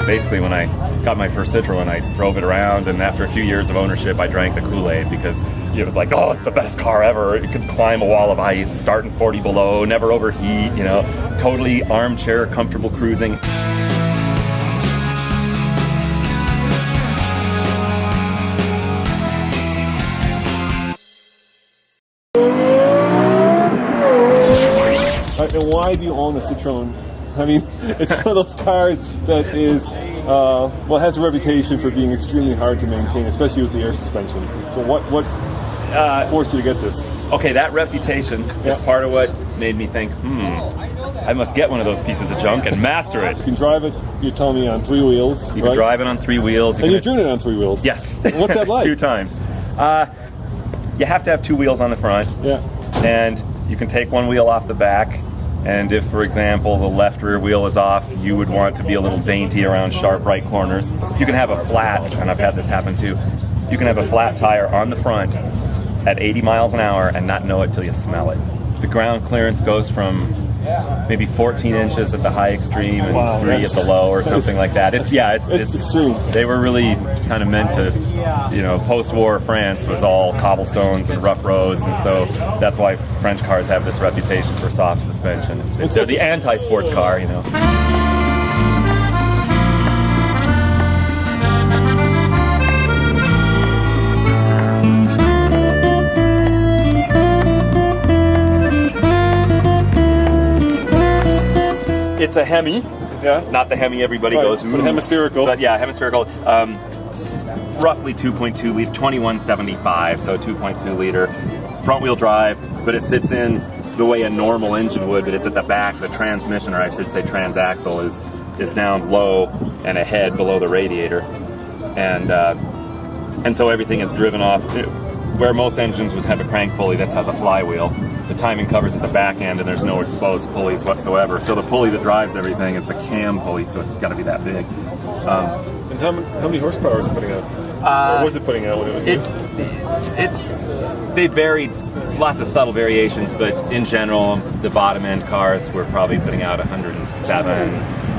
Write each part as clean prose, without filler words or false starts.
basically when I got my first Citroen, I drove it around, and after a few years of ownership, I drank the Kool-Aid because it was like, oh, it's the best car ever. It could climb a wall of ice, start in 40 below, never overheat, you know, totally armchair, comfortable cruising. And why do you own a Citroen? I mean, it's one of those cars that is, well, has a reputation for being extremely hard to maintain, especially with the air suspension. So what forced you to get this? Okay, that reputation is part of what made me think, I must get one of those pieces of junk and master it. You can drive it, you're telling me, on 3 wheels, You can drive it on 3 wheels. And you've driven it on 3 wheels? Yes. What's that like? 2 times. You have to have 2 wheels on the front. Yeah. And you can take 1 wheel off the back. And if, for example, the left rear wheel is off, you would want to be a little dainty around sharp right corners. You can have a flat, and I've had this happen too, you can have a flat tire on the front at 80 miles an hour and not know it till you smell it. The ground clearance goes from maybe 14 inches at the high extreme and 3 at the low or something like that. It's extreme. They were really kind of meant to, you know, post-war France was all cobblestones and rough roads, and so that's why French cars have this reputation for soft suspension. They're the anti-sports car, you know. It's a Hemi, not the Hemi everybody goes, but hemispherical. But yeah, hemispherical. Roughly 2.2 liter, 2175, so 2.2 liter, front wheel drive, but it sits in the way a normal engine would, but it's at the back. The transmission, or I should say transaxle, is down low and ahead below the radiator, and so everything is driven off. Where most engines would have a crank pulley, this has a flywheel. The timing covers at the back end, and there's no exposed pulleys whatsoever. So the pulley that drives everything is the cam pulley, so it's got to be that big. And how many horsepower is it putting out? Or was it putting out when it was new? They varied, lots of subtle variations, but in general, the bottom end cars were probably putting out 107,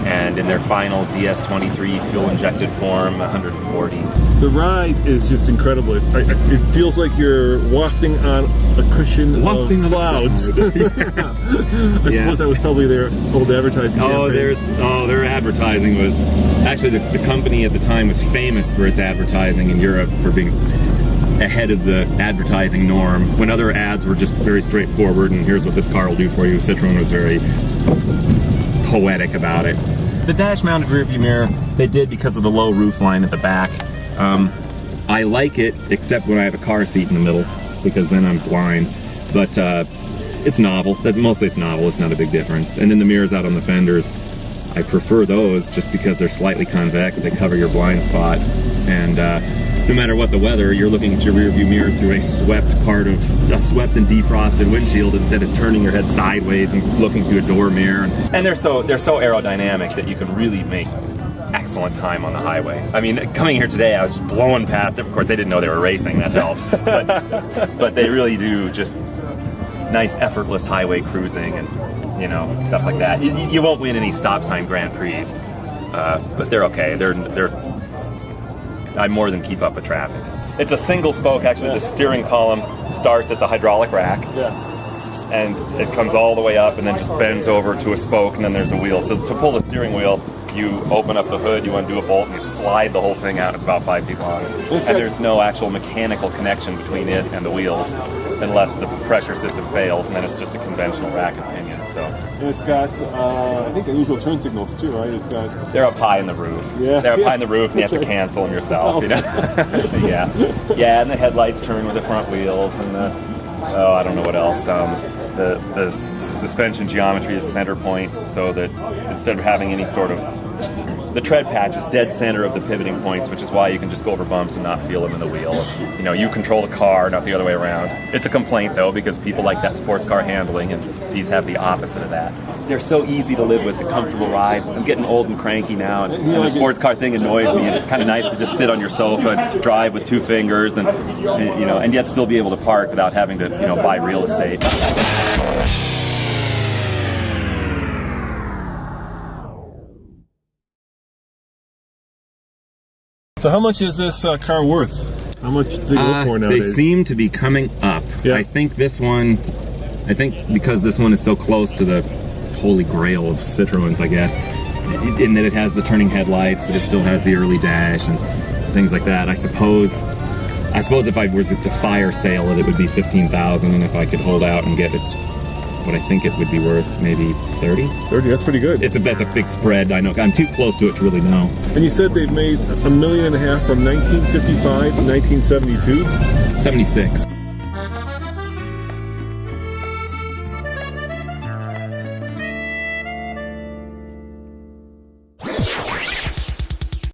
and in their final DS23 fuel injected form, 140. The ride is just incredible. It feels like you're wafting on a cushion of clouds. I suppose that was probably their old advertising campaign. Their advertising was actually the company at the time was famous for its advertising in Europe for being ahead of the advertising norm. When other ads were just very straightforward and here's what this car will do for you, Citroen was very poetic about it. The dash-mounted rearview mirror, they did because of the low roof line at the back. I like it, except when I have a car seat in the middle, because then I'm blind. But it's novel. Mostly it's novel. It's not a big difference. And then the mirrors out on the fenders, I prefer those just because they're slightly convex. They cover your blind spot, and no matter what the weather, you're looking at your rearview mirror through a swept and defrosted windshield instead of turning your head sideways and looking through a door mirror. And they're so aerodynamic that you can really make excellent time on the highway. I mean, coming here today, I was just blowing past it. Of course, they didn't know they were racing. That helps. But they really do just nice, effortless highway cruising and, you know, stuff like that. You won't win any stop sign Grand Prix, but they're okay. I more than keep up with traffic. It's a single spoke, actually. The steering column starts at the hydraulic rack. And it comes all the way up and then just bends over to a spoke, and then there's a wheel. So to pull the steering wheel, you open up the hood, you undo a bolt, and you slide the whole thing out. It's about 5 feet long. And there's no actual mechanical connection between it and the wheels unless the pressure system fails, and then it's just a conventional rack and pinion. So. And it's got, I think, unusual turn signals too, right? They're up high in the roof. Yeah. They're up high in the roof, and you have to cancel them yourself. You know? Yeah, and the headlights turn with the front wheels, and I don't know what else. The suspension geometry is center point, so that instead of having any sort of, the tread patch is dead center of the pivoting points, which is why you can just go over bumps and not feel them in the wheel. You know, you control the car, not the other way around. It's a complaint though, because people like that sports car handling, and these have the opposite of that. They're so easy to live with, the comfortable ride. I'm getting old and cranky now, and the sports car thing annoys me, and it's kind of nice to just sit on your sofa and drive with 2 fingers, and you know, and yet still be able to park without having to, you know, buy real estate. So how much is this car worth? How much do they go for nowadays? They seem to be coming up. Yeah. I think because this one is so close to the holy grail of Citroens, I guess, in that it has the turning headlights, but it still has the early dash and things like that. I suppose if I was to fire sale it would be 15,000, and if I could hold out and get what I think it would be worth, maybe 30. 30, that's pretty good. That's a big spread. I know I'm too close to it to really know. And you said they've made $1.5 million from 1955 to 1972? 76.